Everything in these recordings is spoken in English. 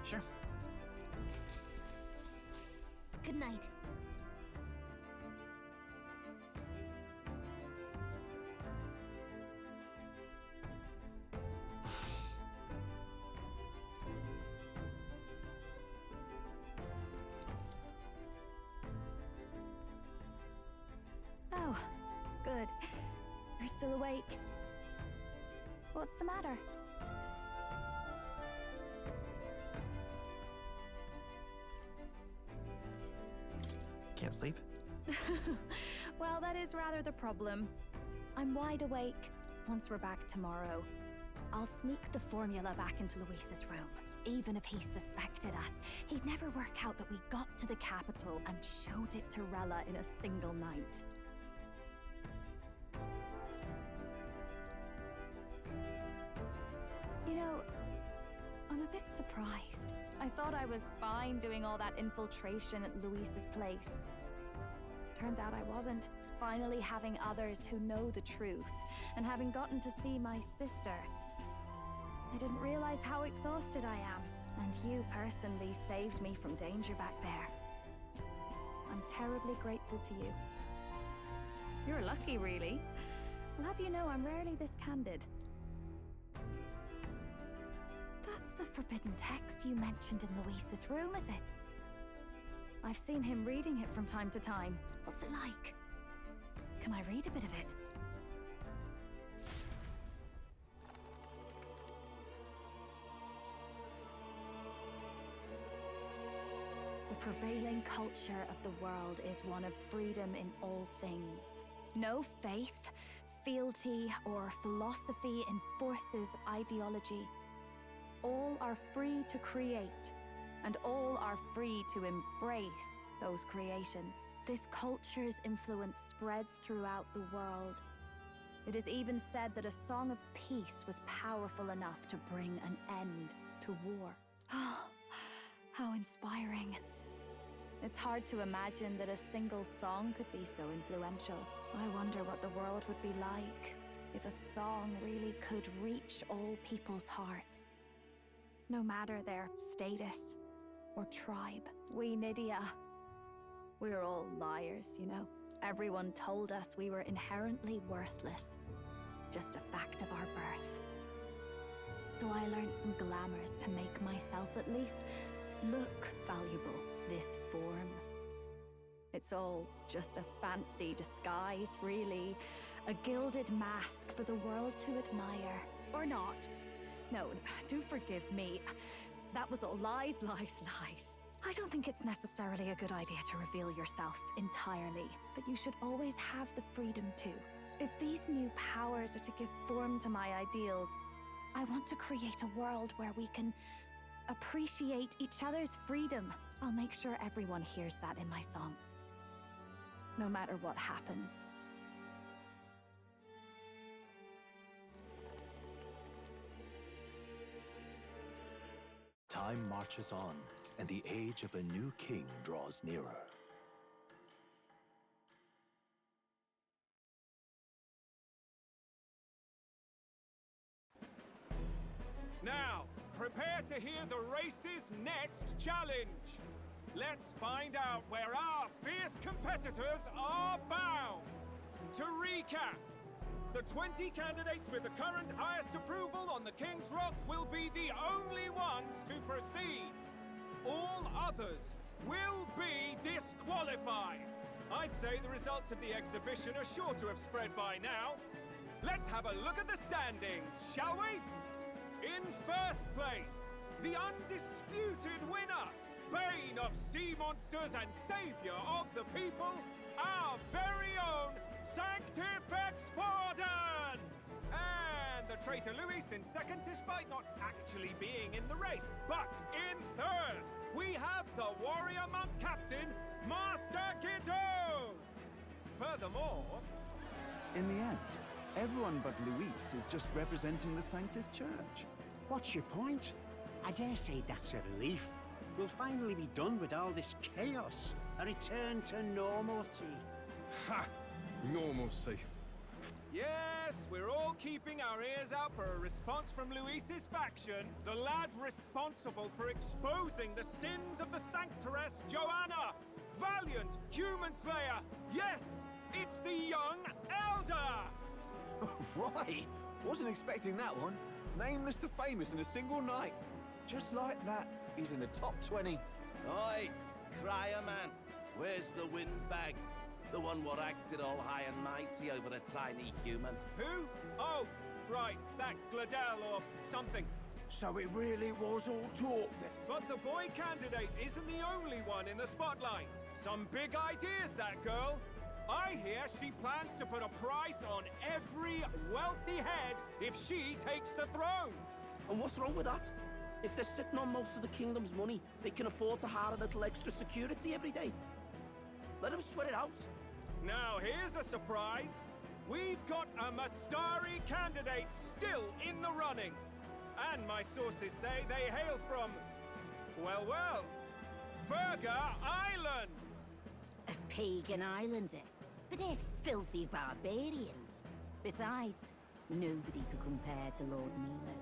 Sure. Good night. Oh, good. You're still awake. What's the matter? Can't sleep? Well, that is rather the problem. I'm wide awake. Once we're back tomorrow, I'll sneak the formula back into Luis's room. Even if he suspected us, he'd never work out that we got to the capital and showed it to Rella in a single night. You know, I'm a bit surprised. I thought I was fine doing all that infiltration at Luis's place. Turns out I wasn't. Finally having others who know the truth, and having gotten to see my sister. I didn't realize how exhausted I am, and you personally saved me from danger back there. I'm terribly grateful to you. You're lucky, really. I'll have you know I'm rarely this candid. That's the forbidden text you mentioned in Luis's room, is it? I've seen him reading it from time to time. What's it like? Can I read a bit of it? The prevailing culture of the world is one of freedom in all things. No faith, fealty, or philosophy enforces ideology. All are free to create, and all are free to embrace those creations. This culture's influence spreads throughout the world. It is even said that a song of peace was powerful enough to bring an end to war. How inspiring. It's hard to imagine that a single song could be so influential. I wonder what the world would be like if a song really could reach all people's hearts. No matter their status or tribe. We Nydia, we're all liars, you know. Everyone told us we were inherently worthless. Just a fact of our birth. So I learned some glamours to make myself at least look valuable. This form. It's all just a fancy disguise, really. A gilded mask for the world to admire. Or not. No, do forgive me. That was all lies, lies, lies. I don't think it's necessarily a good idea to reveal yourself entirely, but you should always have the freedom to. If these new powers are to give form to my ideals, I want to create a world where we can appreciate each other's freedom. I'll make sure everyone hears that in my songs. No matter what happens. Time marches on, and the age of a new king draws nearer. Now, prepare to hear the race's next challenge. Let's find out where our fierce competitors are bound. To recap, the 20 candidates with the current highest approval on the King's Rock will be the only ones to proceed. All others will be disqualified. I'd say the results of the exhibition are sure to have spread by now. Let's have a look at the standings, shall we? In first place, the undisputed winner, bane of sea monsters and savior of the people, our very own Sanctifex Forden! And the traitor Luis in second, despite not actually being in the race. But in third, we have the warrior monk captain, Master Guido! Furthermore... In the end, everyone but Luis is just representing the Sanctus Church. What's your point? I dare say that's a relief. We'll finally be done with all this chaos. A return to normalcy. Ha! Normalcy. Yeah, Yes, we're all keeping our ears out for a response from Luis's faction, the lad responsible for exposing the sins of the Sanctoress Joanna! Valiant human slayer! Yes, it's the young elder! Right! Wasn't expecting that one. Nameless to famous in a single night. Just like that, he's in the top 20. Oi, crier man, where's the windbag? The one what acted all high and mighty over a tiny human. Who? Oh, right, that Gladell or something. So it really was all talk then? But the boy candidate isn't the only one in the spotlight. Some big ideas, that girl. I hear she plans to put a price on every wealthy head if she takes the throne. And what's wrong with that? If they're sitting on most of the kingdom's money, they can afford to hire a little extra security every day. Let them sweat it out. Now here's a surprise. We've got a Mastari candidate still in the running. And my sources say they hail from, well, Verga Island. A pagan island, eh? But they're filthy barbarians. Besides, nobody could compare to Lord Milo.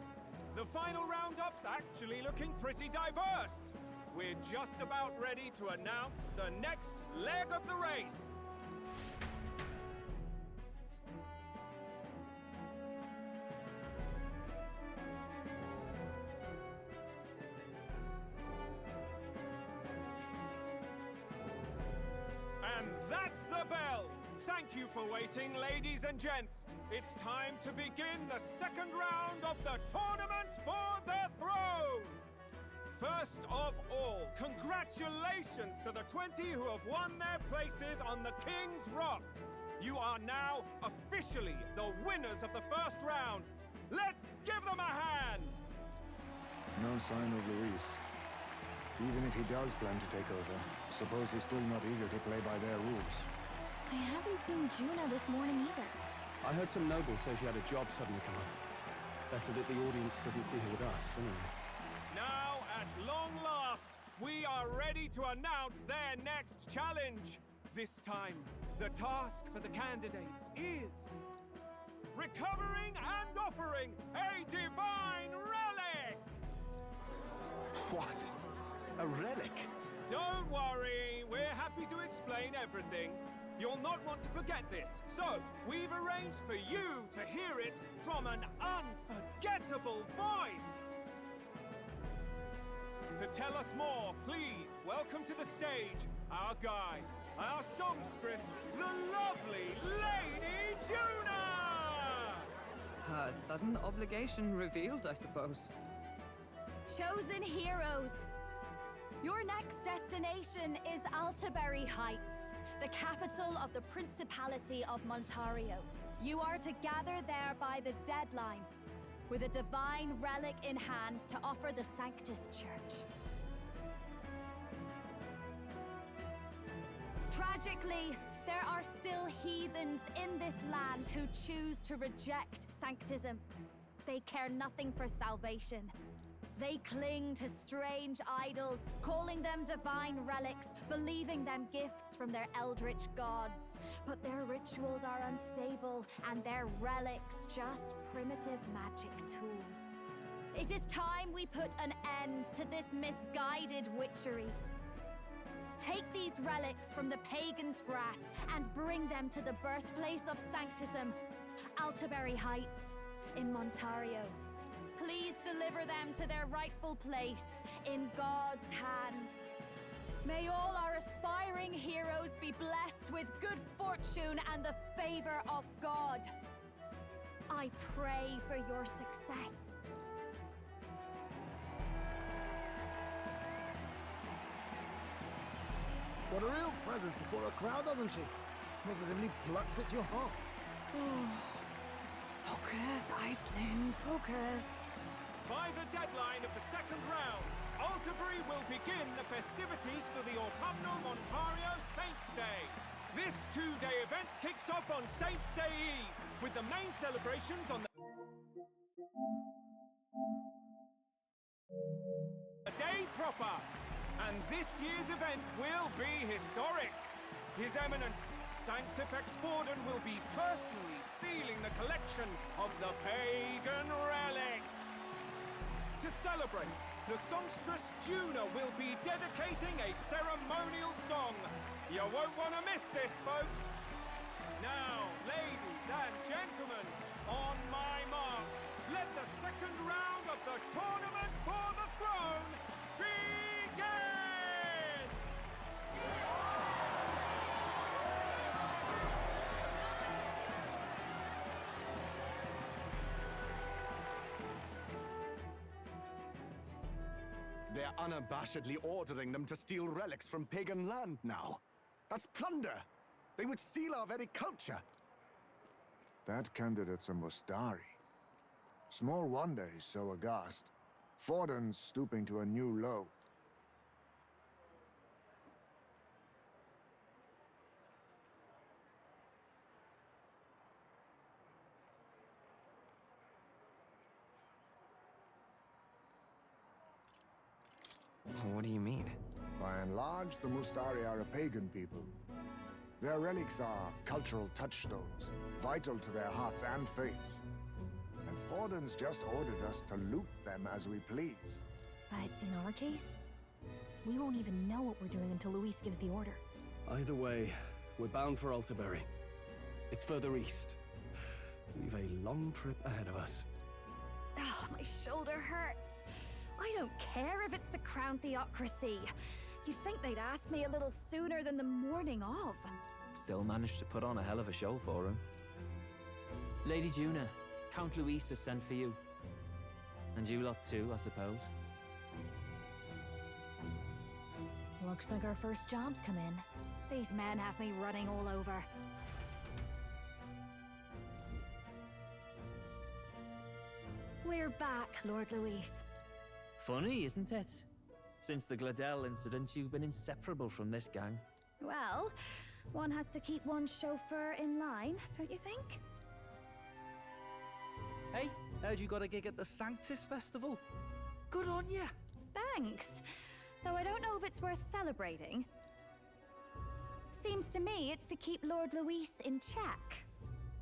The final roundup's actually looking pretty diverse. We're just about ready to announce the next leg of the race. And that's the bell! Thank you for waiting, ladies and gents. It's time to begin the second round of the tournament for the throne! First of all, congratulations to the 20 who have won their places on the King's Rock. You are now officially the winners of the first round. Let's give them a hand! No sign of Luis. Even if he does plan to take over, suppose he's still not eager to play by their rules. I haven't seen Juna this morning either. I heard some nobles say she had a job suddenly come up. Better that the audience doesn't see her with us, anyway. Now, at long last, we are ready to announce their next challenge. This time, the task for the candidates is recovering and offering a divine relic! What? A relic? Don't worry, we're happy to explain everything. You'll not want to forget this, so we've arranged for you to hear it from an unforgettable voice. To tell us more, please welcome to the stage our guide, our songstress, the lovely Lady Juna! Her sudden obligation revealed, I suppose. Chosen heroes! Your next destination is Altaberry Heights, the capital of the Principality of Montario. You are to gather there by the deadline, with a divine relic in hand to offer the Sanctus Church. Tragically, there are still heathens in this land who choose to reject Sanctism. They care nothing for salvation. They cling to strange idols, calling them divine relics, believing them gifts from their eldritch gods. But their rituals are unstable, and their relics just primitive magic tools. It is time we put an end to this misguided witchery. Take these relics from the pagan's grasp and bring them to the birthplace of Sanctism, Altaberry Heights, in Montario. Please deliver them to their rightful place in God's hands. May all our aspiring heroes be blessed with good fortune and the favor of God. I pray for your success. What a real presence before a crowd, doesn't she? Positively plucks at your heart. Focus, Iceland, focus. By the deadline of the second round, Altaberry will begin the festivities for the autumnal Montario Saints' Day. This two-day event kicks off on Saints' Day Eve, with the main celebrations on the day proper. And this year's event will be historic. His Eminence, Sanctifex Forden will be personally sealing the collection of the pagan relics. To celebrate, the songstress Juna will be dedicating a ceremonial song. You won't want to miss this, folks. Now, ladies and gentlemen, on my mark, let the second round of the Tournament for the Throne begin! They're unabashedly ordering them to steal relics from pagan land now. That's plunder! They would steal our very culture! That candidate's a Mustari. Small wonder he's so aghast. Forden's stooping to a new low. What do you mean? By and large, the Mustari are a pagan people. Their relics are cultural touchstones, vital to their hearts and faiths. And Forden's just ordered us to loot them as we please. But in our case, we won't even know what we're doing until Luis gives the order. Either way, we're bound for Altaberry. It's further east. We've a long trip ahead of us. Oh, my shoulder hurts. I don't care if it's the Crown Theocracy. You'd think they'd ask me a little sooner than the morning of. Still managed to put on a hell of a show for him. Lady Juna, Count Luis has sent for you. And you lot too, I suppose. Looks like our first job's come in. These men have me running all over. We're back, Lord Luis. Funny, isn't it? Since the Gladel incident, you've been inseparable from this gang. Well, one has to keep one's chauffeur in line, don't you think? Hey, heard you got a gig at the Sanctus Festival. Good on ya! Thanks. Though I don't know if it's worth celebrating. Seems to me it's to keep Lord Luis in check.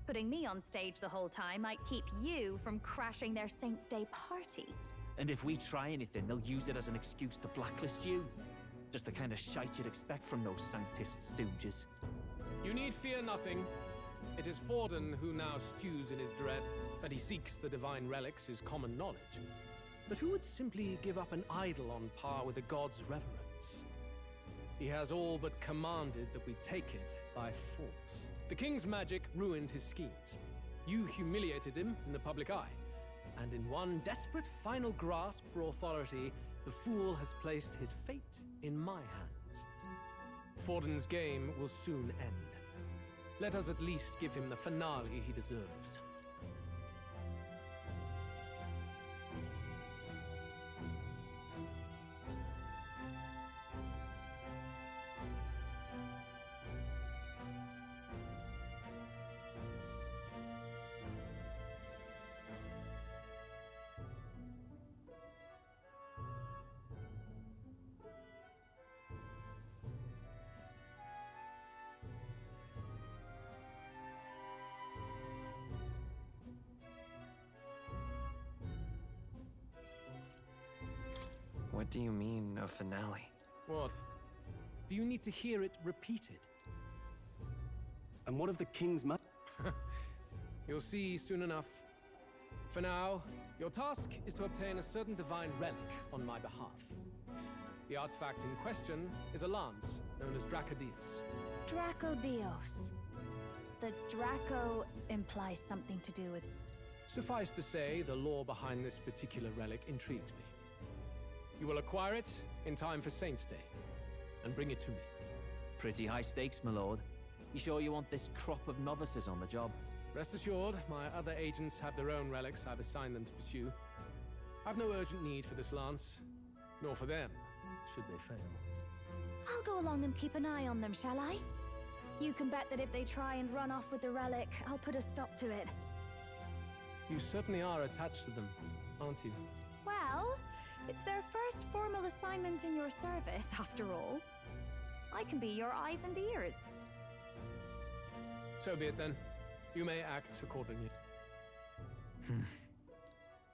Putting me on stage the whole time might keep you from crashing their Saints' Day party. And if we try anything, they'll use it as an excuse to blacklist you. Just the kind of shite you'd expect from those Sanctist stooges. You need fear nothing. It is Forden who now stews in his dread. That he seeks the divine relics is common knowledge. But who would simply give up an idol on par with a god's reverence? He has all but commanded that we take it by force. The king's magic ruined his schemes. You humiliated him in the public eye. And in one desperate final grasp for authority, the fool has placed his fate in my hands. Forden's game will soon end. Let us at least give him the finale he deserves. What do you mean, a finale? What? Do you need to hear it repeated? And what of the king's You'll see soon enough. For now, your task is to obtain a certain divine relic on my behalf. The artifact in question is a lance known as Dracodius. Dracodios. The Draco implies something to do with... Suffice to say, the lore behind this particular relic intrigues me. You will acquire it in time for Saints' Day, and bring it to me. Pretty high stakes, my lord. You sure you want this crop of novices on the job? Rest assured, my other agents have their own relics I've assigned them to pursue. I've no urgent need for this lance, nor for them, should they fail. I'll go along and keep an eye on them, shall I? You can bet that if they try and run off with the relic, I'll put a stop to it. You certainly are attached to them, aren't you? Well, it's their first formal assignment in your service, after all. I can be your eyes and ears. So be it then. You may act accordingly.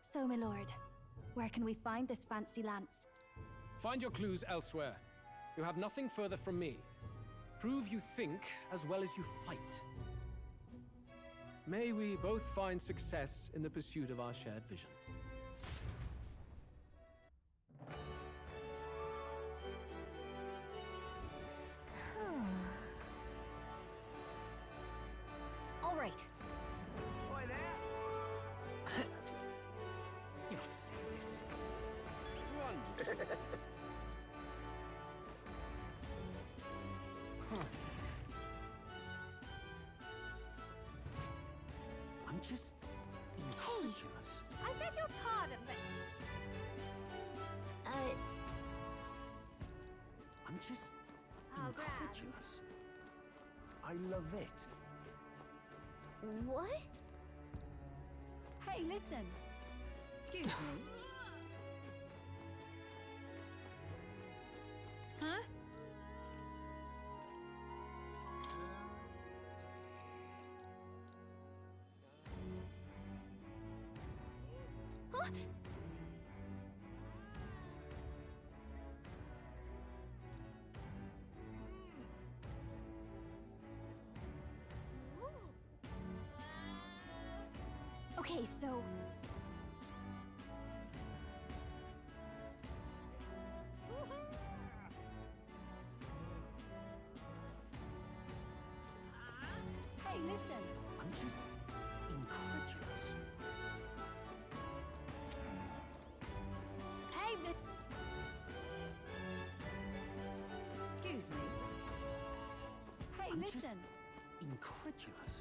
So, my lord, where can we find this fancy lance? Find your clues elsewhere. You have nothing further from me. Prove you think as well as you fight. May we both find success in the pursuit of our shared vision. All right. Oi there! You're not serious. Run! I'm just incredulous. I beg your pardon, but... I'm just Oh, grand. incredulous. I love it. What? Hey, listen. Excuse me. Huh? Huh? Okay, so... Hey, listen. I'm just incredulous. Hey, Excuse me. Hey, I'm listen. just incredulous.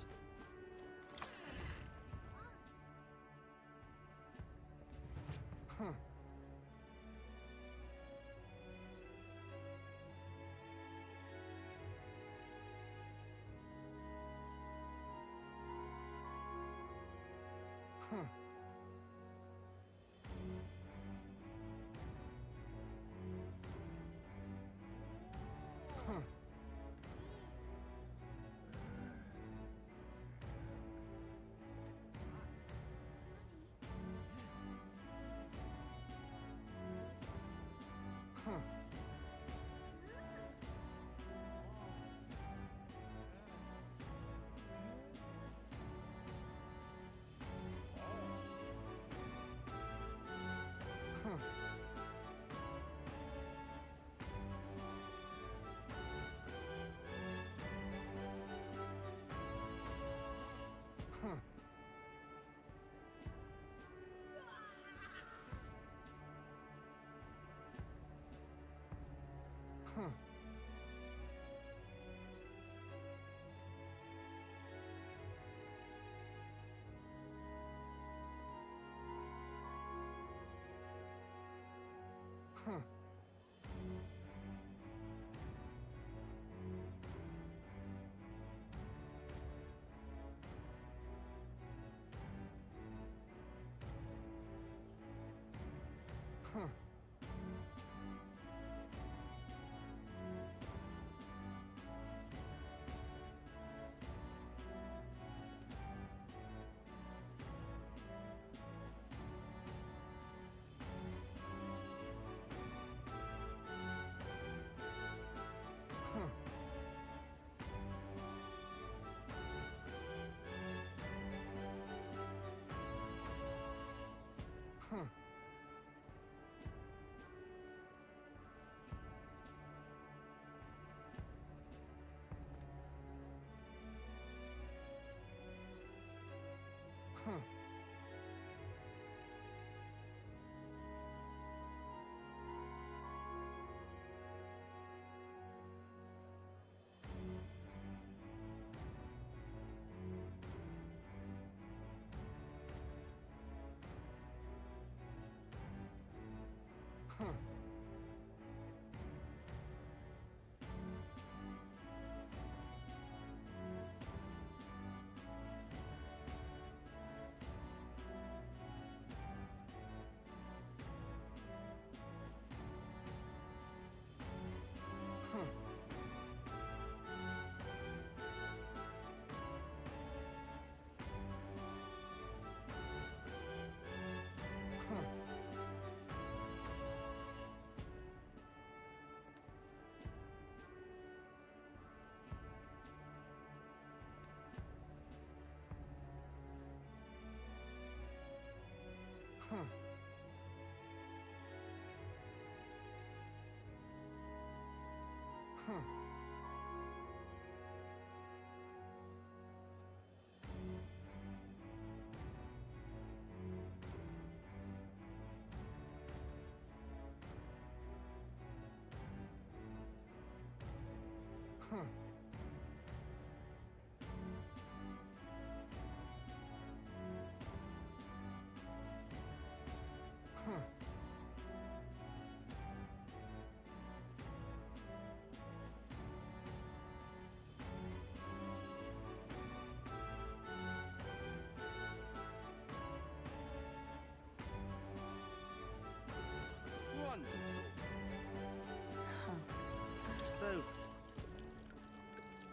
So,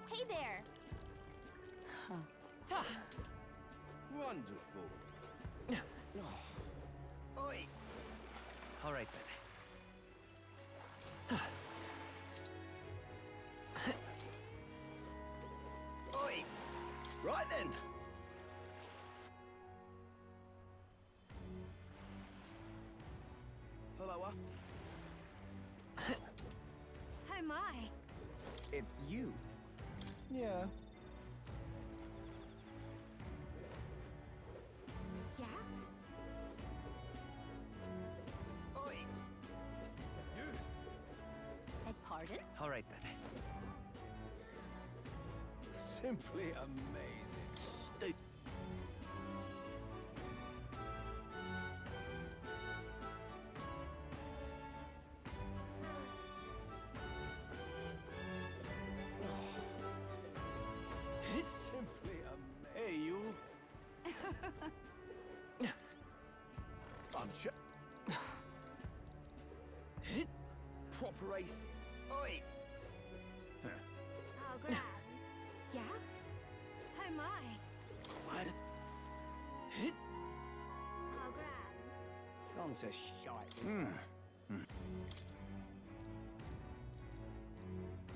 Hey there! Wonderful. oi! All right then. Oi! Right then. Hello, Oh my! It's you. Yeah. Yeah? Oi! You. Beg pardon? All right then. Simply amazing. Stupid. Simply amazing. Hey, you. I'm Proper aces. Oi! Oh, grand. Yeah? Oh my! Why did... Oh, grand. Gone to shite.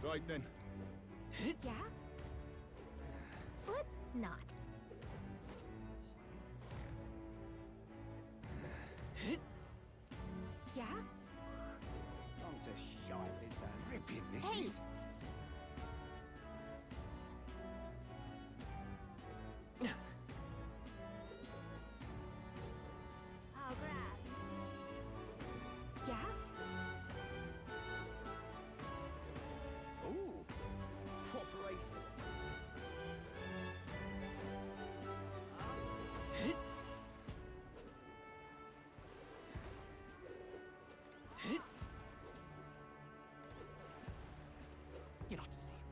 Right then. Yeah? Let's not. Yeah? Gone to shite, this ass. Ripping this Hey! is. Oh, grand. Yeah? Ooh. Proper aces. You're not serious.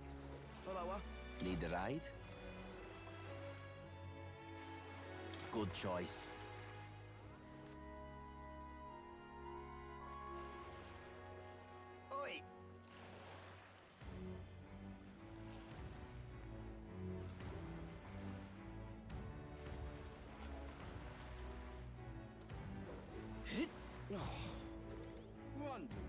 Hello, Need a ride? Good choice. Oi! Wonderful.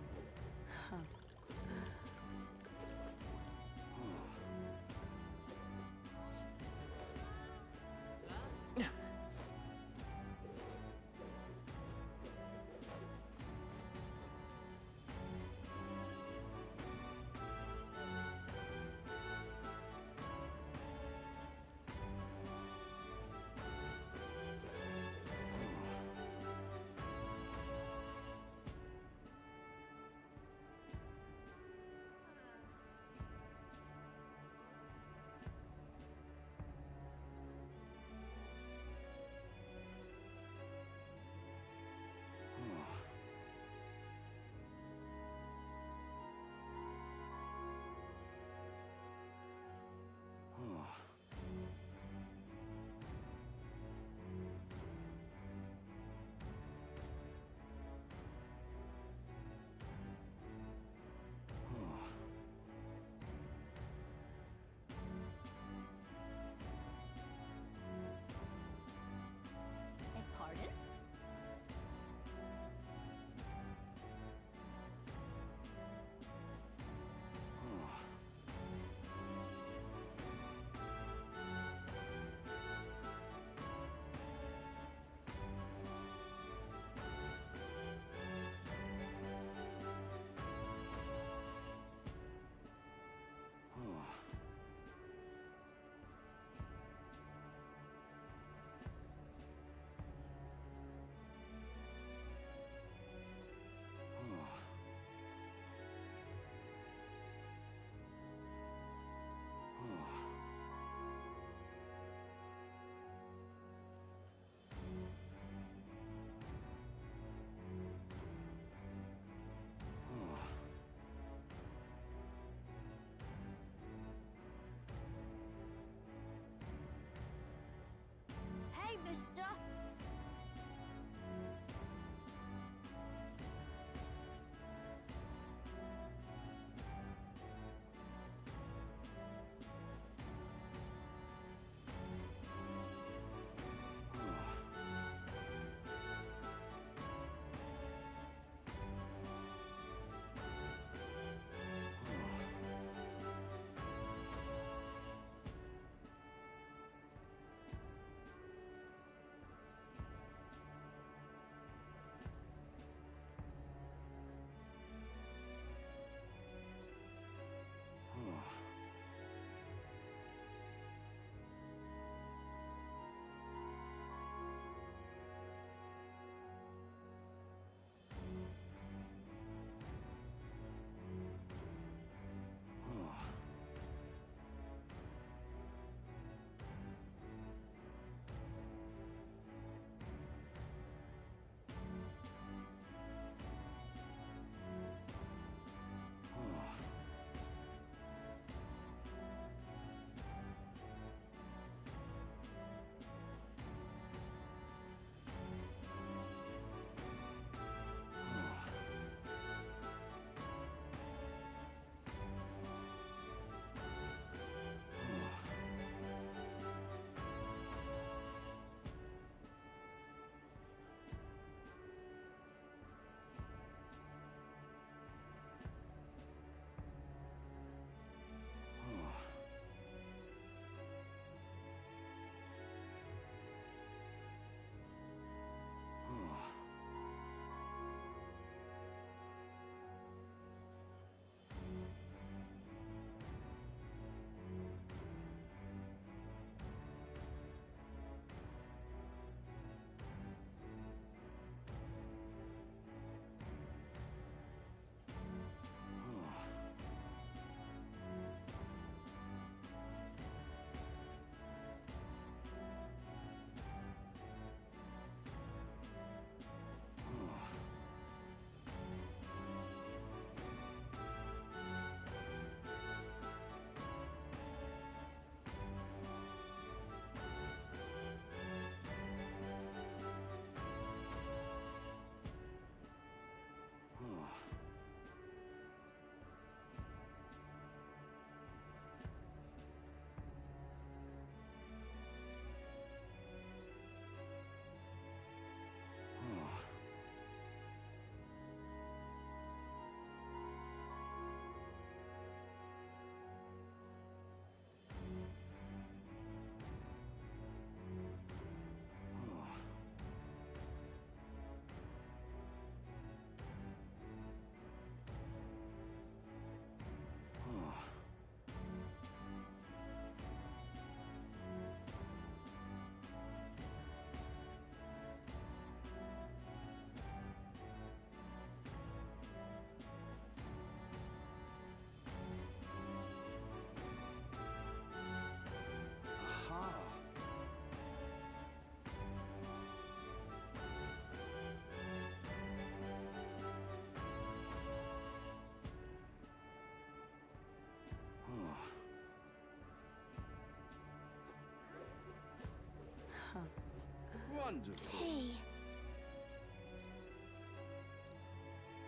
Wonderful. Hey.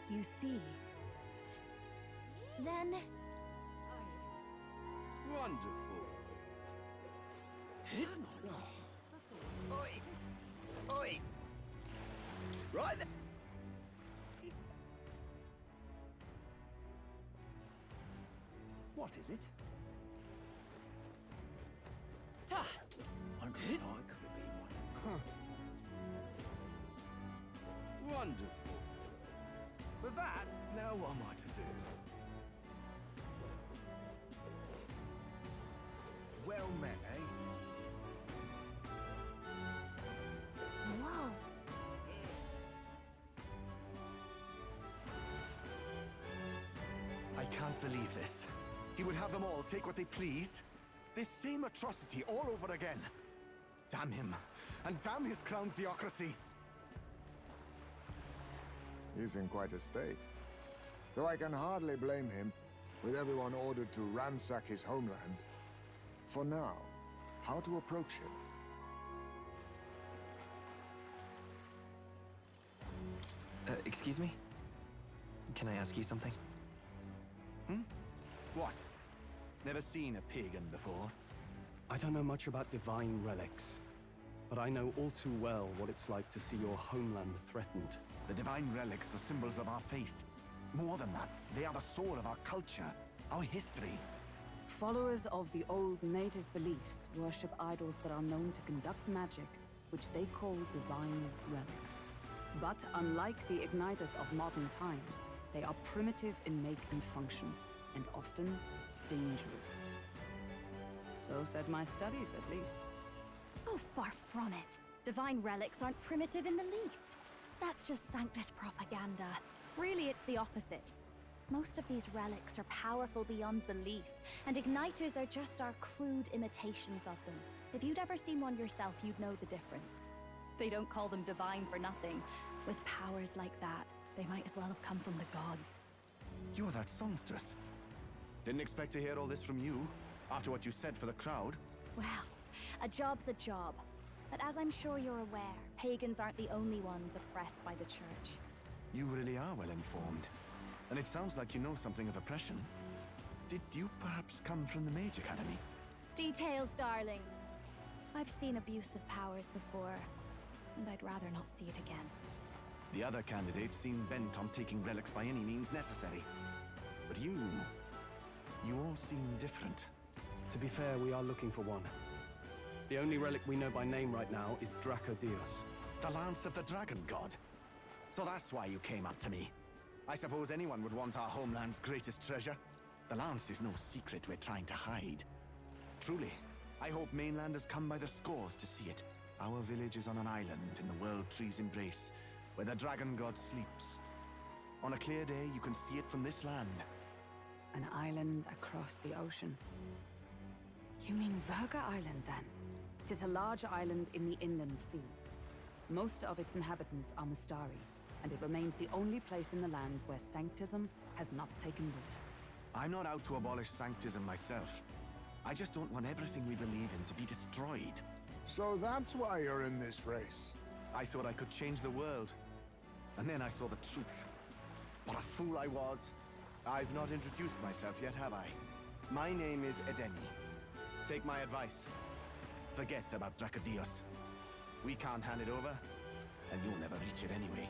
You see. Then... Wonderful. Hang on. Oi! Oi! Right then. What is it? Wonder if I could be one. Wonderful. But that's now what am I to do? Well met, eh? Whoa. I can't believe this. He would have them all take what they please. This same atrocity all over again. Damn him. And damn his crown theocracy. He's in quite a state. Though I can hardly blame him, with everyone ordered to ransack his homeland. For now, how to approach him? Excuse me? Can I ask you something? What? Never seen a pagan before? I don't know much about divine relics, but I know all too well what it's like to see your homeland threatened. The divine relics are symbols of our faith. More than that, they are the soul of our culture, our history. Followers of the old native beliefs worship idols that are known to conduct magic, which they call divine relics. But unlike the igniters of modern times, they are primitive in make and function, and often dangerous. So said my studies, at least. Oh, far from it. Divine relics aren't primitive in the least. That's just Sanctus propaganda. Really, it's the opposite. Most of these relics are powerful beyond belief, and igniters are just our crude imitations of them. If you'd ever seen one yourself, you'd know the difference. They don't call them divine for nothing. With powers like that, they might as well have come from the gods. You're that songstress. Didn't expect to hear all this from you, after what you said for the crowd. Well, a job's a job. But as I'm sure you're aware, pagans aren't the only ones oppressed by the church. You really are well informed. And it sounds like you know something of oppression. Did you perhaps come from the Mage Academy? Details, darling. I've seen abuse of powers before, and I'd rather not see it again. The other candidates seem bent on taking relics by any means necessary. But you all seem different. To be fair, we are looking for one. The only relic we know by name right now is Dracodios. The Lance of the Dragon God. So that's why you came up to me. I suppose anyone would want our homeland's greatest treasure. The Lance is no secret we're trying to hide. Truly, I hope mainlanders come by the scores to see it. Our village is on an island in the World Tree's embrace, where the Dragon God sleeps. On a clear day, you can see it from this land. An island across the ocean. You mean Virga Island, then? It is a large island in the inland sea. Most of its inhabitants are Mustari, and it remains the only place in the land where sanctism has not taken root. I'm not out to abolish sanctism myself. I just don't want everything we believe in to be destroyed. So that's why you're in this race. I thought I could change the world. And then I saw the truth. What a fool I was. I've not introduced myself yet, have I? My name is Edeni. Take my advice. Forget about Dracodios. We can't hand it over, and you'll never reach it anyway.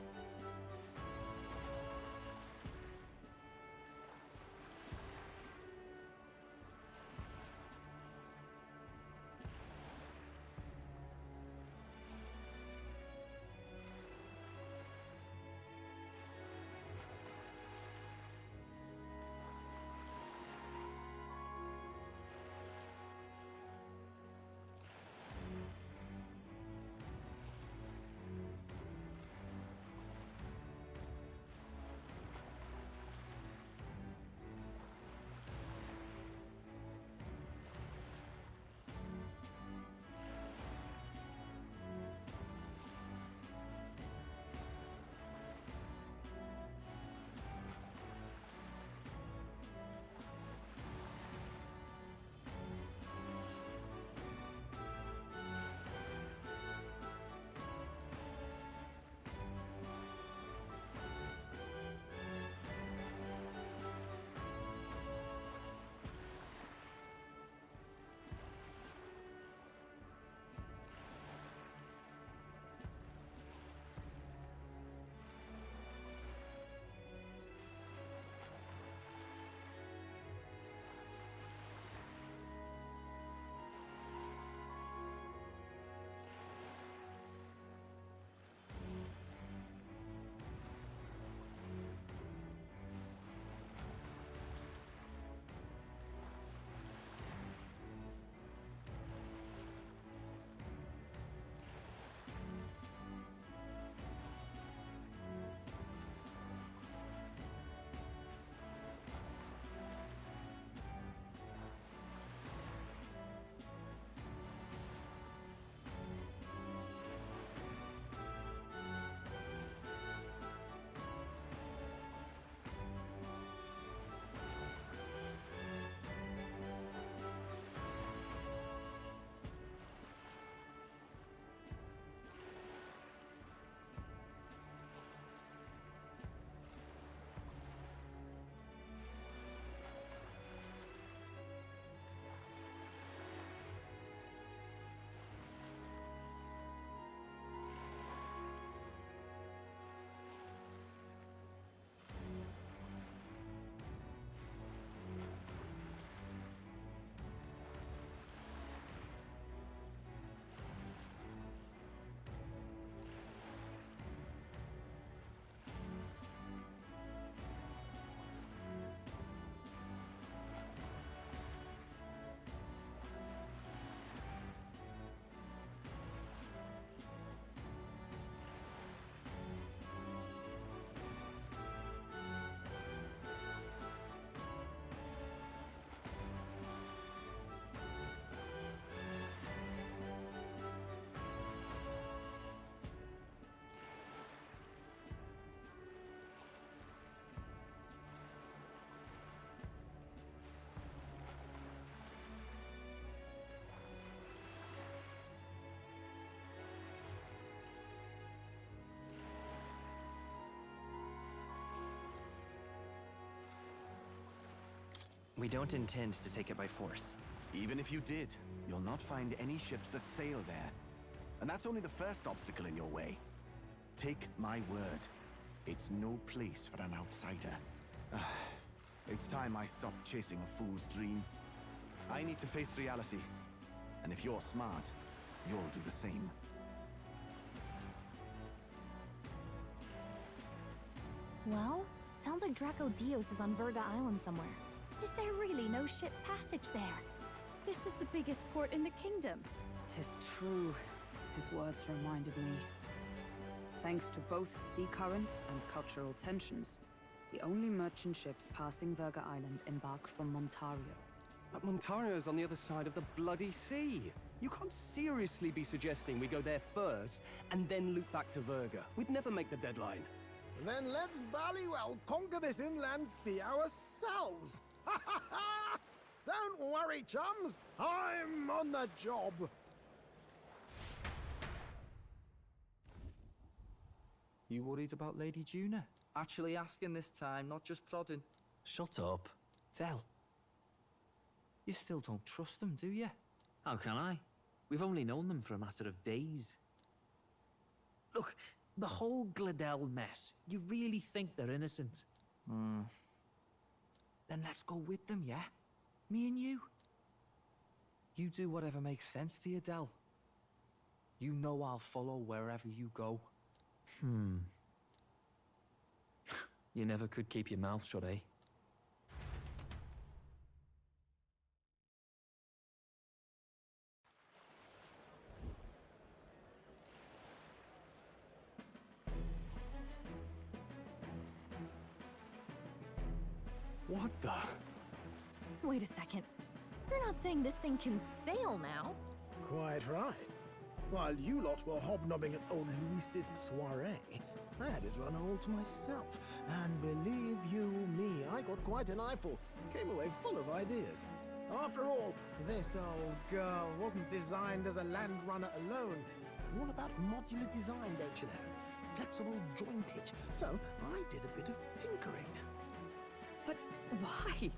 We don't intend to take it by force. Even if you did, you'll not find any ships that sail there. And that's only the first obstacle in your way. Take my word. It's no place for an outsider. It's time I stopped chasing a fool's dream. I need to face reality. And if you're smart, you'll do the same. Well, sounds like Draco Dios is on Verga Island somewhere. Is there really no ship passage there? This is the biggest port in the kingdom. 'Tis true. His words reminded me. Thanks to both sea currents and cultural tensions, the only merchant ships passing Verga Island embark from Montario. But Montario's on the other side of the bloody sea. You can't seriously be suggesting we go there first and then loop back to Verga. We'd never make the deadline. Then let's ballywell conquer this inland sea ourselves! Ha ha ha! Don't worry, chums! I'm on the job! You worried about Lady Juna? Actually asking this time, not just prodding. Shut up. Tell. You still don't trust them, do you? How can I? We've only known them for a matter of days. Look, the whole Gladell mess, you really think they're innocent? Then let's go with them, yeah? Me and you. You do whatever makes sense to you, Del. You know I'll follow wherever you go. You never could keep your mouth shut, eh? What the? Wait a second. You're not saying this thing can sail now? Quite right. While you lot were hobnobbing at old Luis's soiree, I had his run all to myself. And believe you me, I got quite an eyeful. Came away full of ideas. After all, this old girl wasn't designed as a land runner alone. All about modular design, don't you know? Flexible jointage. So I did a bit of tinkering. But why?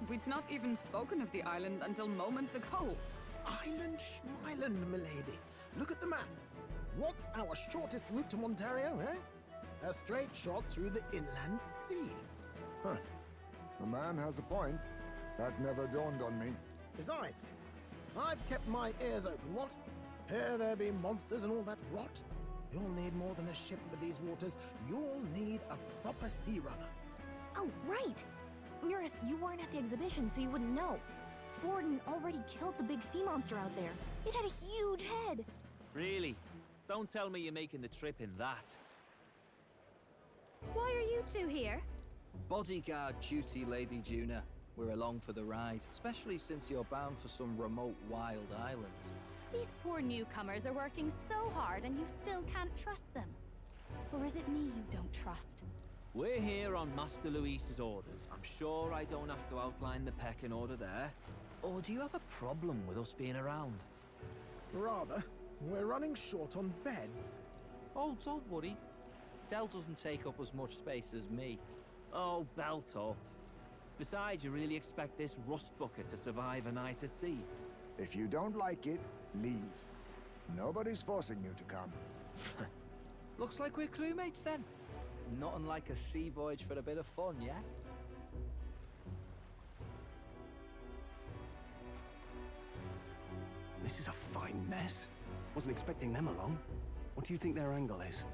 We'd not even spoken of the island until moments ago. Island schmilend, milady. Look at the map. What's our shortest route to Montario, eh? A straight shot through the inland sea. Huh. The man has a point. That never dawned on me. Besides, I've kept my ears open, what? Here there be monsters and all that rot. You'll need more than a ship for these waters. You'll need a proper sea runner. Oh, right! Eurus, you weren't at the exhibition, so you wouldn't know. Forden already killed the big sea monster out there. It had a huge head. Really? Don't tell me you're making the trip in that. Why are you two here? Bodyguard duty, Lady Juna. We're along for the ride, especially since you're bound for some remote wild island. These poor newcomers are working so hard and you still can't trust them. Or is it me you don't trust? We're here on Master Luis's orders. I'm sure I don't have to outline the pecking order there. Or do you have a problem with us being around? Rather. We're running short on beds. Oh, don't worry. Del doesn't take up as much space as me. Oh, belt up. Besides, you really expect this rust bucket to survive a night at sea? If you don't like it, leave. Nobody's forcing you to come. Looks like we're crewmates then. Not unlike a sea voyage for a bit of fun, yeah? This is a fine mess. Wasn't expecting them along. What do you think their angle is?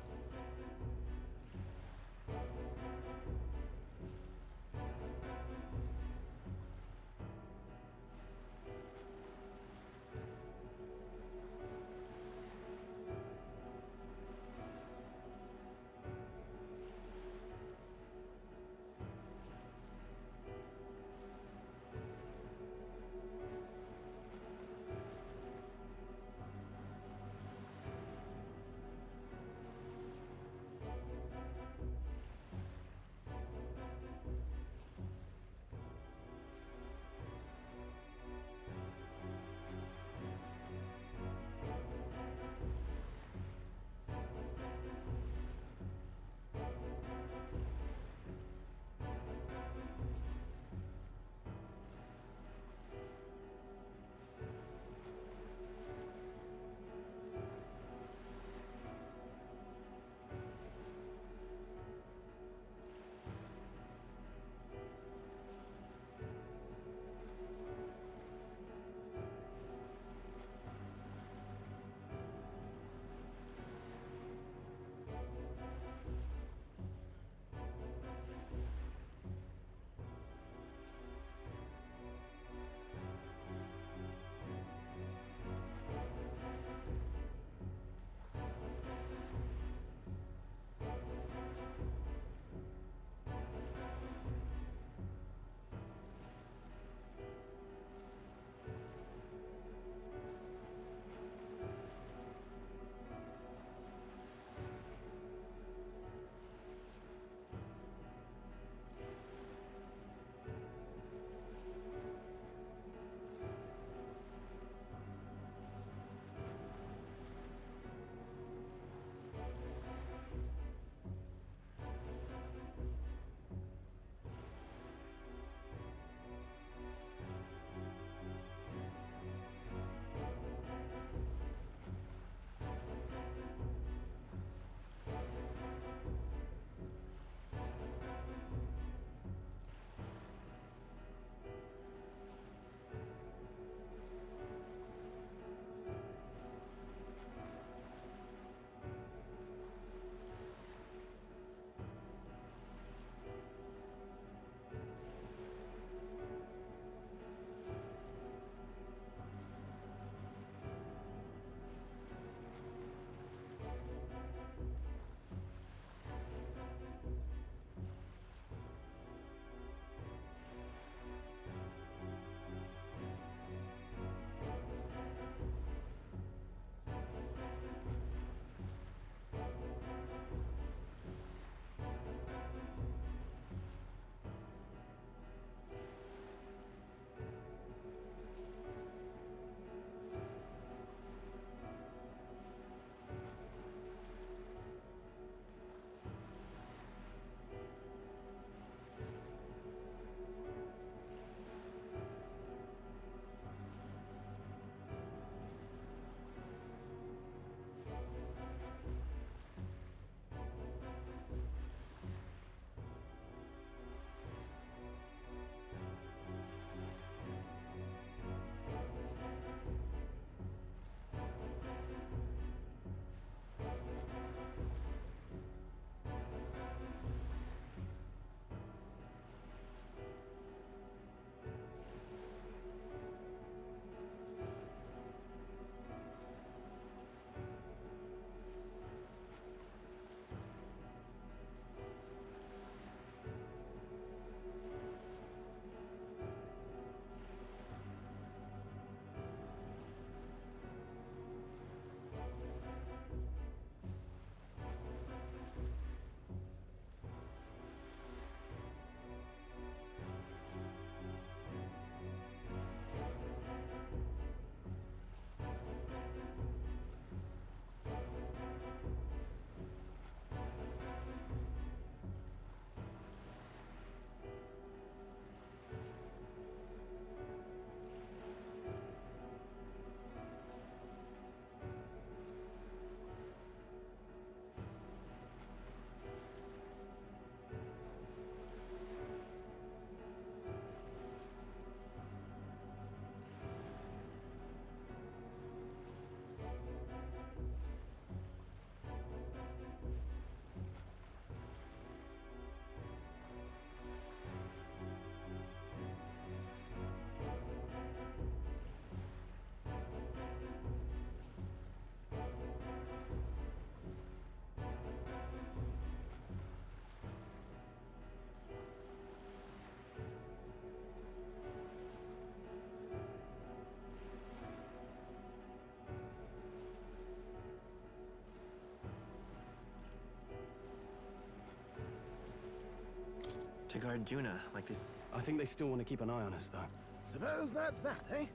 To guard Juna like this. I think they still want to keep an eye on us, though. Suppose that's that, eh?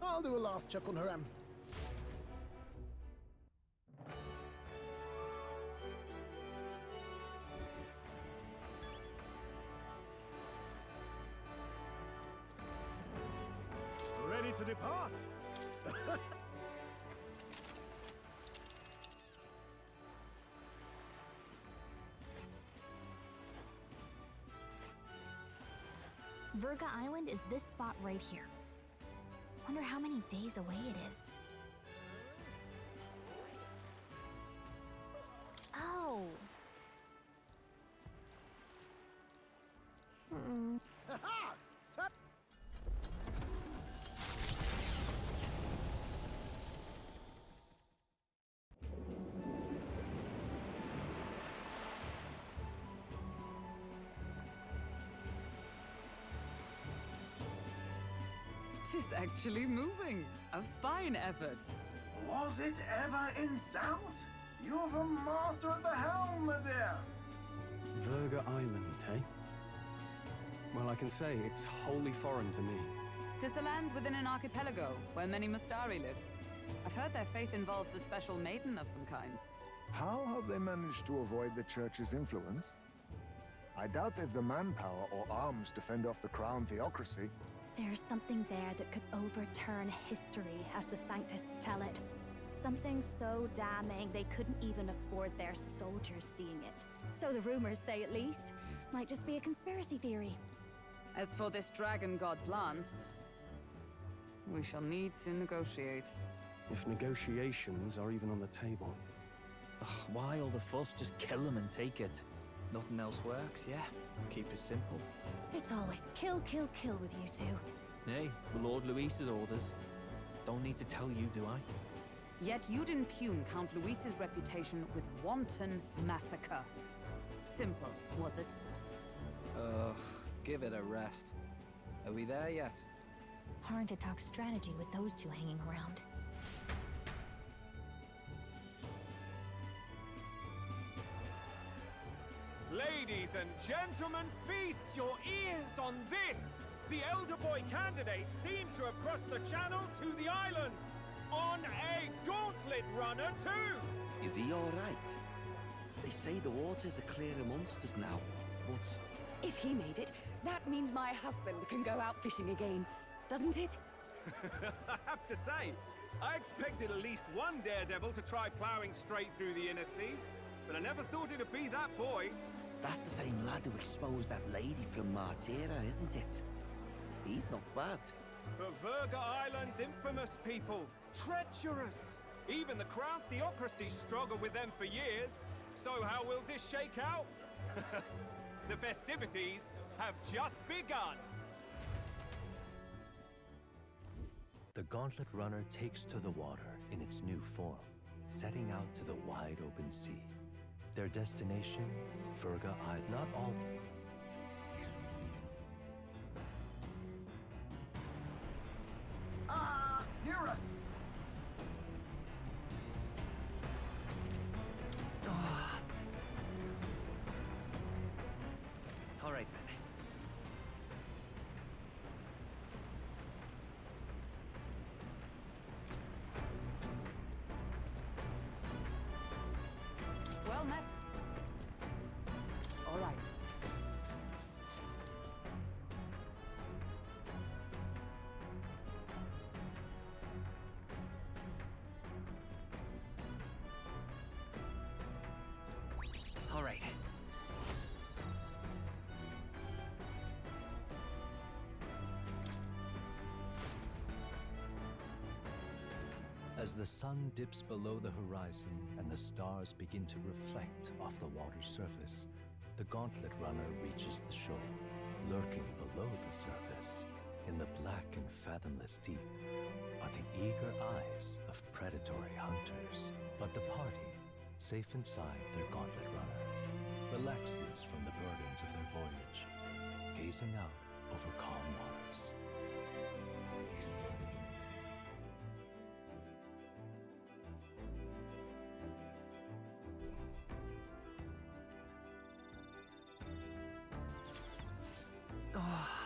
I'll do a last check on her Ready to depart? Verga Island is this spot right here. Wonder how many days away it is. Oh. Ha-ha! Tap! Tis actually moving. A fine effort. Was it ever in doubt? You're the master at the helm, my dear. Verga Island, eh? Well, I can say it's wholly foreign to me. Tis a land within an archipelago where many Mustari live. I've heard their faith involves a special maiden of some kind. How have they managed to avoid the Church's influence? I doubt they've the manpower or arms to fend off the crown theocracy. There's something there that could overturn history, as the Sanctists tell it. Something so damning they couldn't even afford their soldiers seeing it. So the rumors say, at least. Might just be a conspiracy theory. As for this dragon god's lance, we shall need to negotiate. If negotiations are even on the table. Ugh, why all the fuss? Just kill them and take it. Nothing else works, yeah? Keep it simple. It's always kill, kill, kill with you two. Hey, Lord Luis's orders. Don't need to tell you, do I? Yet you'd impugn Count Luis's reputation with wanton massacre. Simple, was it? Ugh, give it a rest. Are we there yet? Hard to talk strategy with those two hanging around. Ladies and gentlemen, feast your ears on this! The elder boy candidate seems to have crossed the channel to the island! On a gauntlet runner, too! Is he all right? They say the waters are clear amongst us now, but... If he made it, that means my husband can go out fishing again, doesn't it? I have to say, I expected at least one daredevil to try ploughing straight through the inner sea, but I never thought it'd be that boy. That's the same lad who exposed that lady from Martira, isn't it? He's not bad. But Verga Island's infamous people. Treacherous! Even the crown theocracy struggled with them for years. So how will this shake out? The festivities have just begun! The Gauntlet Runner takes to the water in its new form, setting out to the wide open sea. Their destination, Verga Island. Not all... Ah! Near us! All right, then. Well met. All right. All right. As the sun dips below the horizon and the stars begin to reflect off the water's surface, the Gauntlet Runner reaches the shore. Lurking below the surface, in the black and fathomless deep, are the eager eyes of predatory hunters. But the party, safe inside their Gauntlet Runner, relaxes from the burdens of their voyage, gazing out over calm waters. Oh.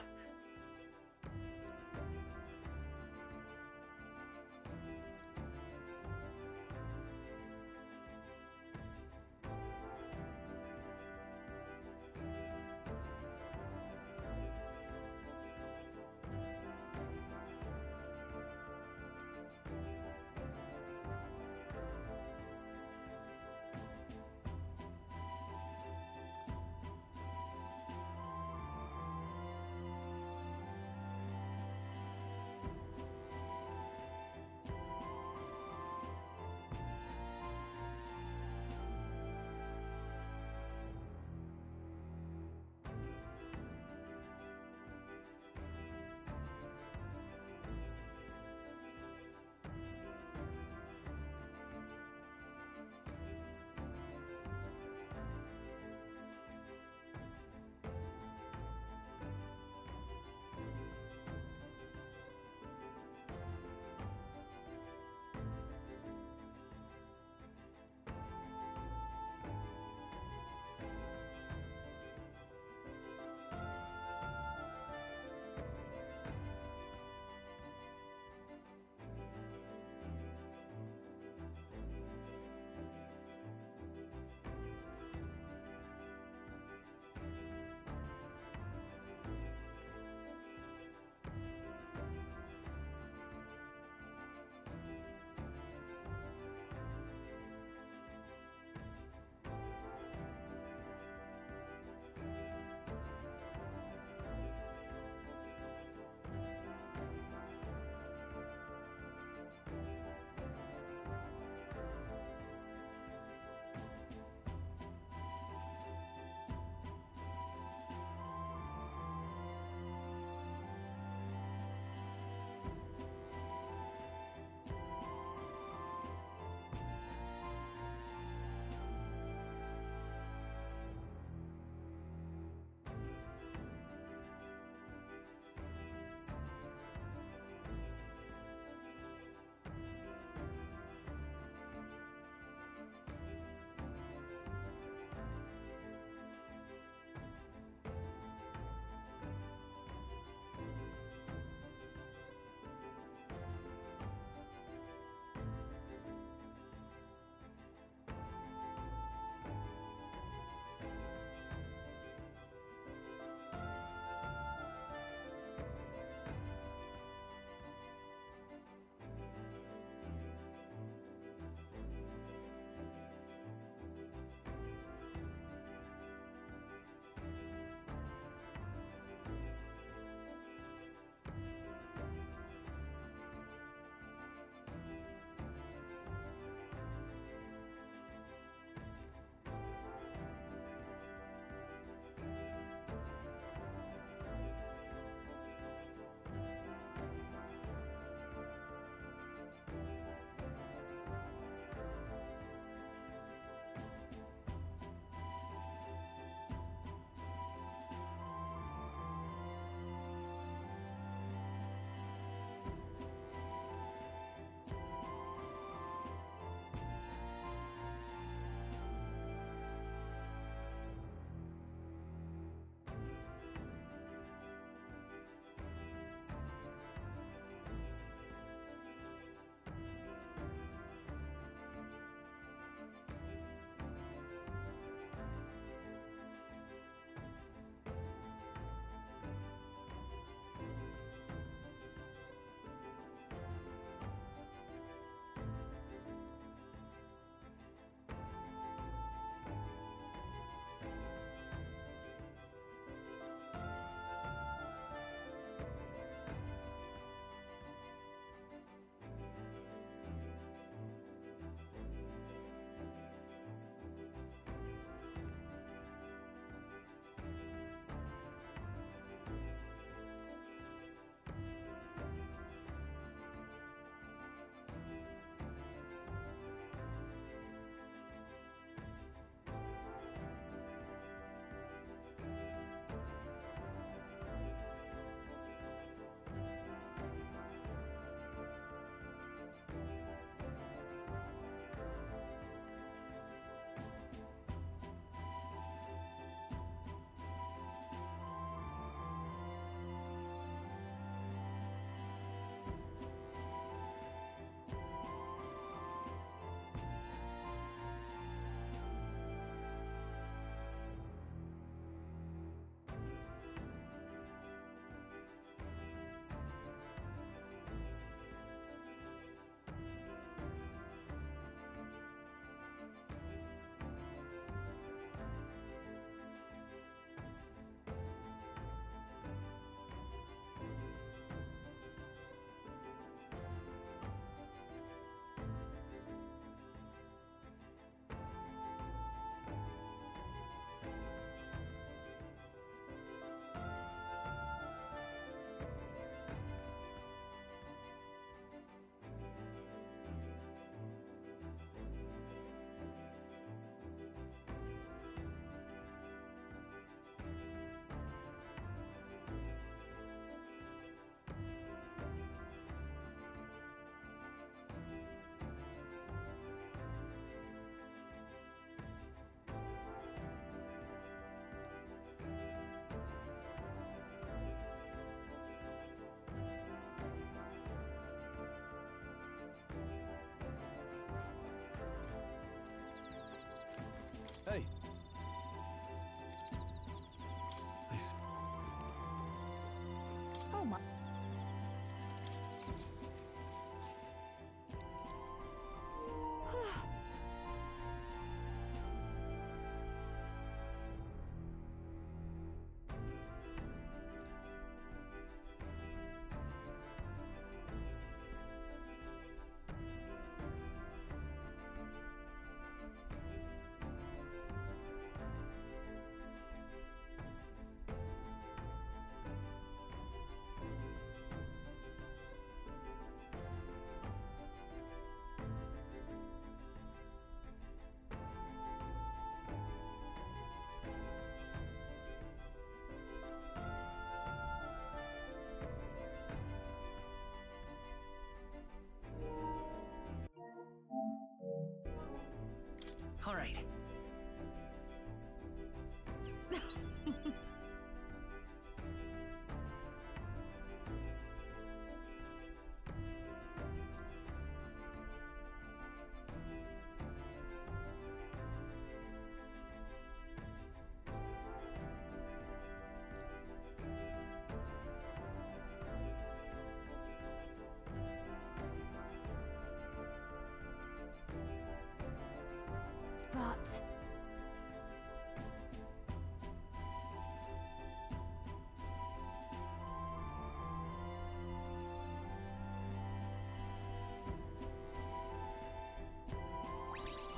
Hey. Oh my. All right. But...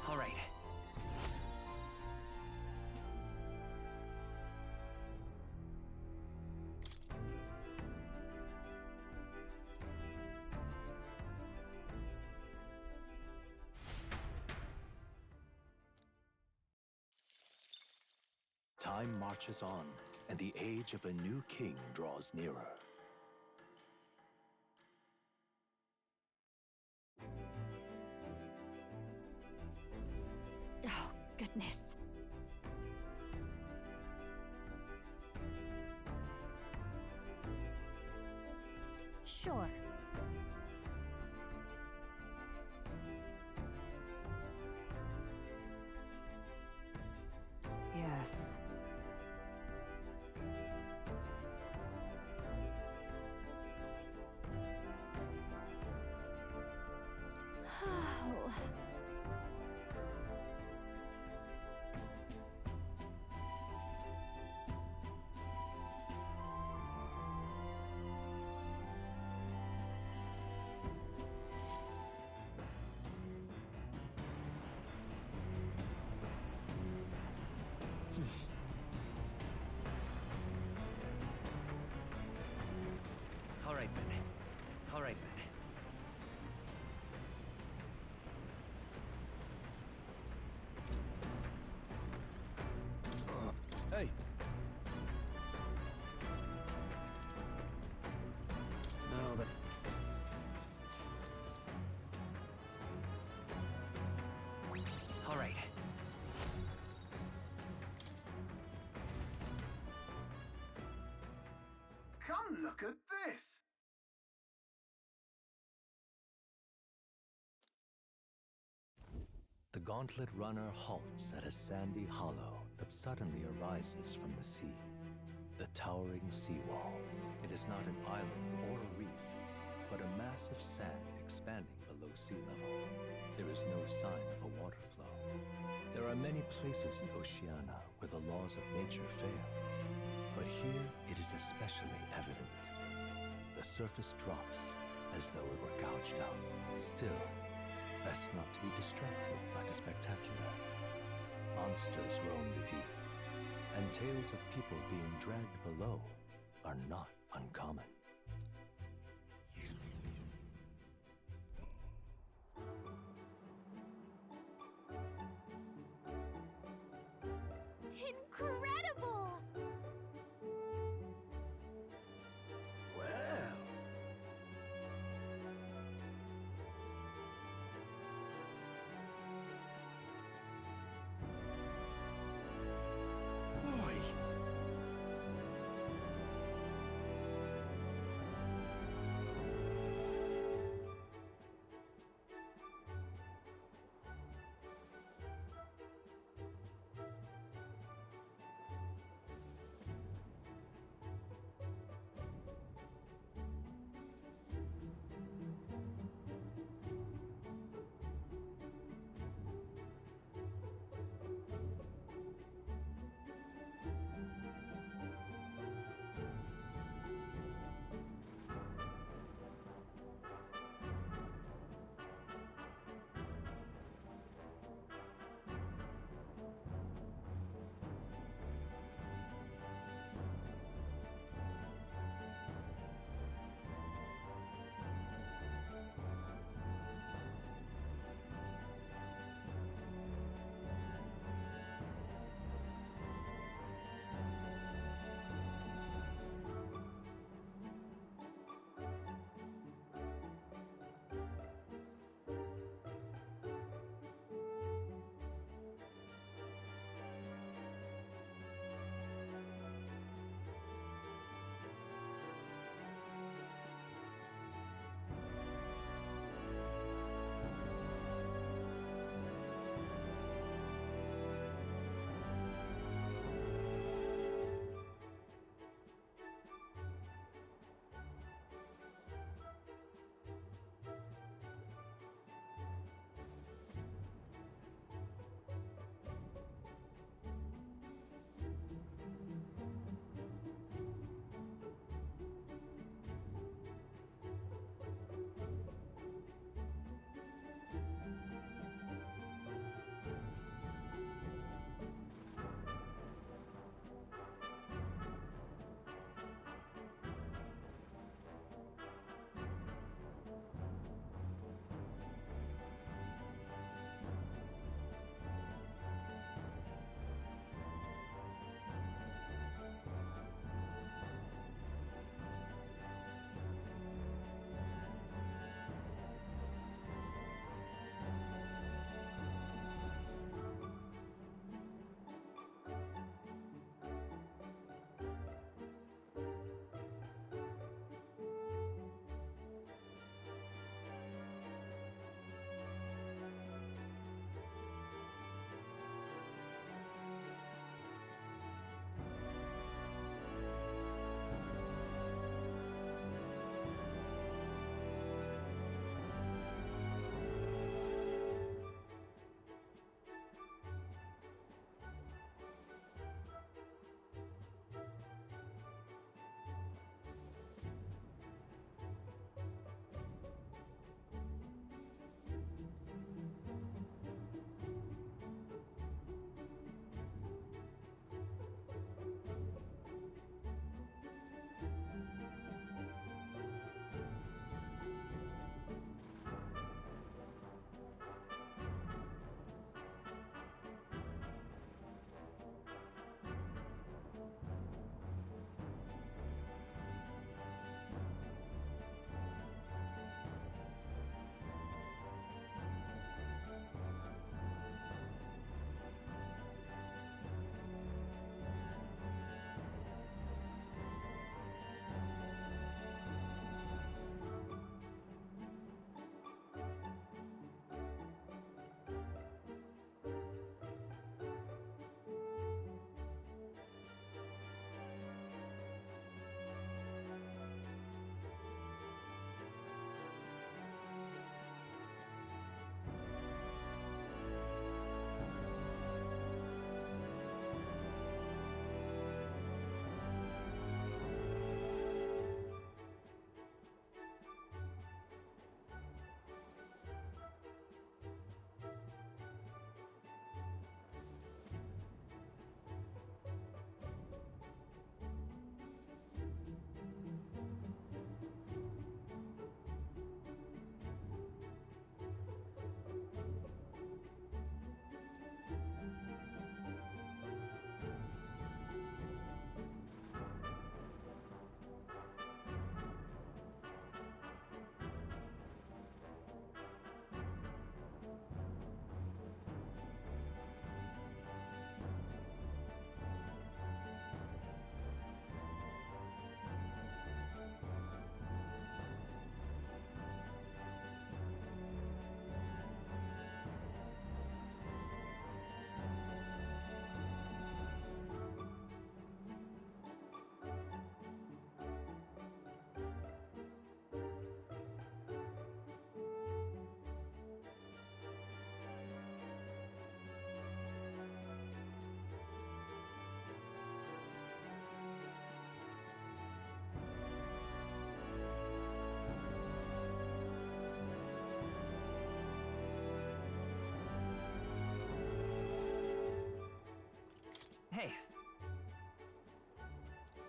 All right. Time marches on, and the age of a new king draws nearer. Oh, goodness. Sure. Yes. Oh. All right then. All right then. Hey. Now that... All right. Come look at this! The gauntlet runner halts at a sandy hollow that suddenly arises from the sea. The towering seawall. It is not an island or a reef, but a mass of sand expanding below sea level. There is no sign of a water flow. There are many places in Oceania where the laws of nature fail, but here it is especially evident. The surface drops as though it were gouged out. Still, best not to be distracted by the spectacular. Monsters roam the deep, and tales of people being dragged below are not uncommon. Incredible! Well. Boy.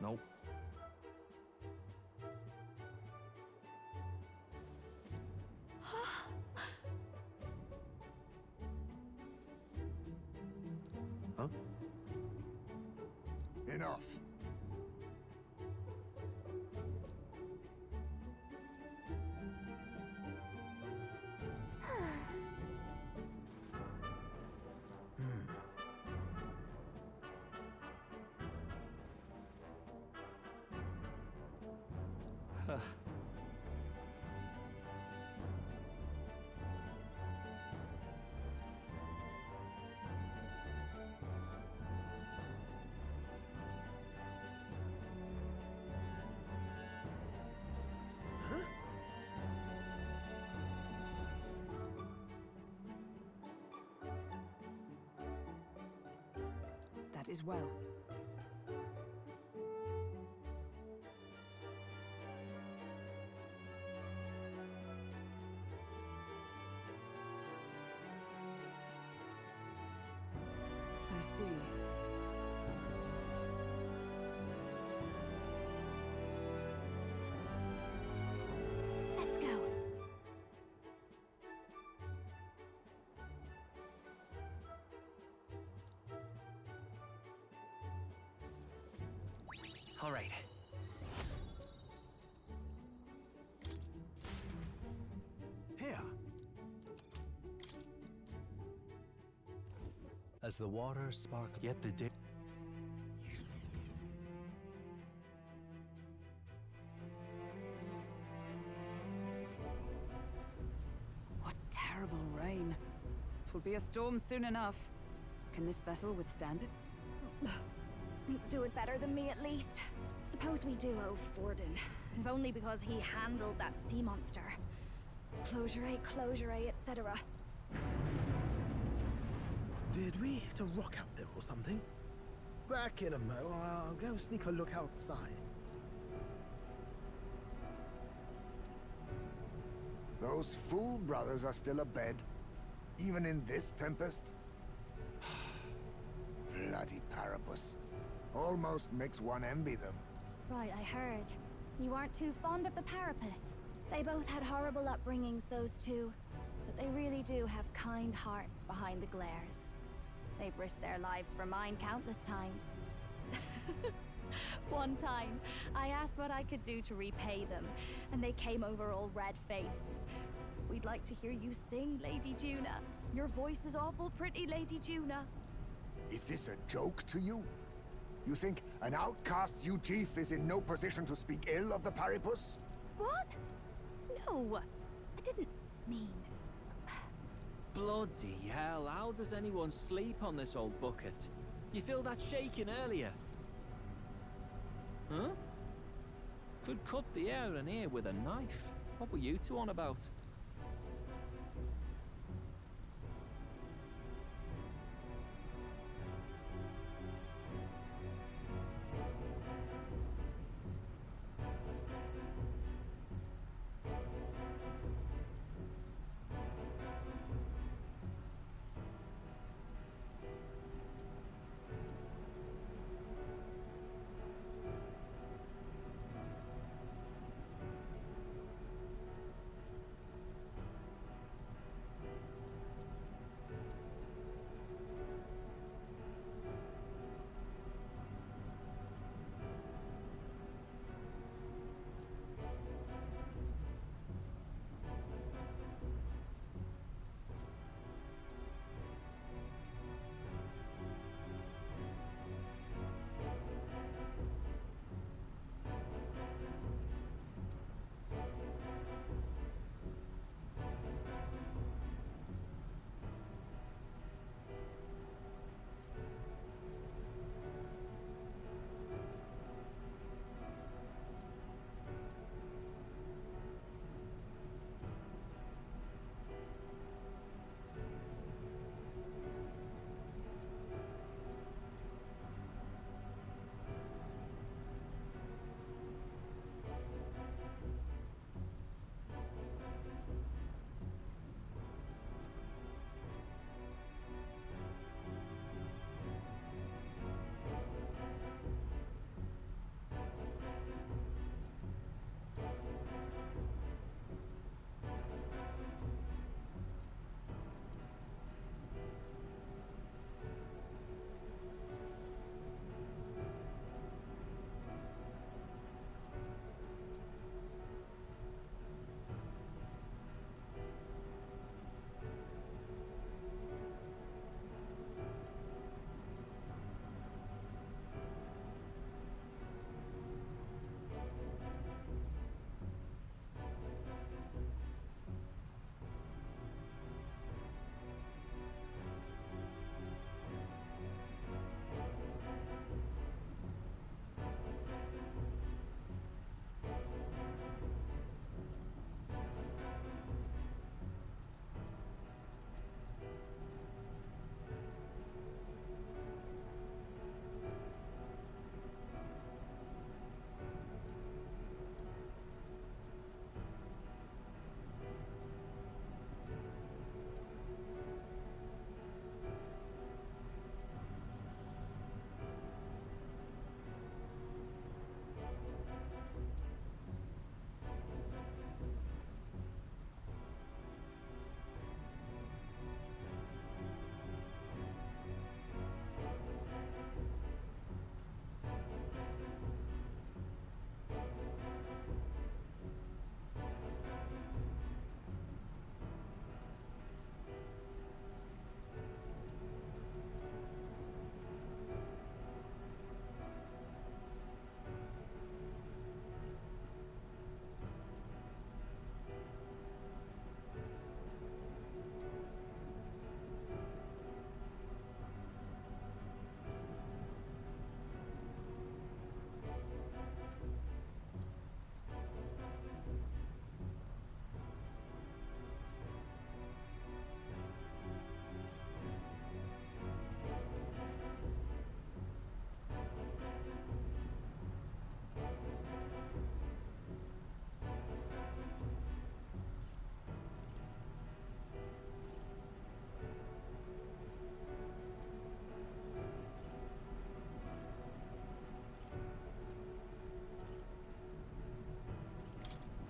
Nope. Huh? Enough. Huh. That is well. I see. Let's go. All right. Here. As the water sparkles, yet the day. What terrible rain. Twill be a storm soon enough. Can this vessel withstand it? Needs to do it better than me, at least. Suppose we do owe Forden, if only because he handled that sea monster. Closure, etc. Did we hit a rock out there or something? Back in a mo. I'll go sneak a look outside. Those fool brothers are still abed, even in this tempest? Bloody Parapus. Almost makes one envy them. Right, I heard. You aren't too fond of the Parapus. They both had horrible upbringings, those two. But they really do have kind hearts behind the glares. They've risked their lives for mine countless times. One time, I asked what I could do to repay them, and they came over all red-faced. We'd like to hear you sing, Lady Juna. Your voice is awful pretty, Lady Juna. Is this a joke to you? You think an outcast Uchief is in no position to speak ill of the Paripus? What? No, I didn't mean... Bloody hell, how does anyone sleep on this old bucket? You feel that shaking earlier? Huh? Could cut the air in here with a knife. What were you two on about?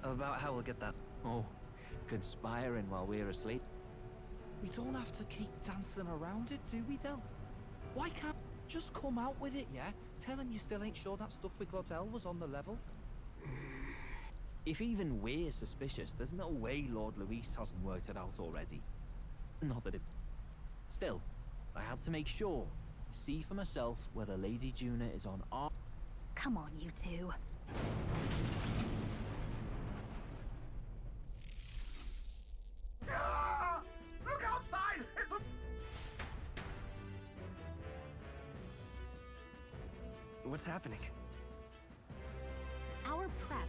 About how we'll get that. Oh, conspiring while we're asleep. We don't have to keep dancing around it, do we, Del? Why can't just come out with it, yeah? Tell him you still ain't sure that stuff with Glottel was on the level. If even we're suspicious, there's no way Lord Luis hasn't worked it out already. Not that it... Still, I had to make sure. See for myself whether Lady Juna is on our... Come on, you two. Ah! Look outside! It's a... What's happening? Our prep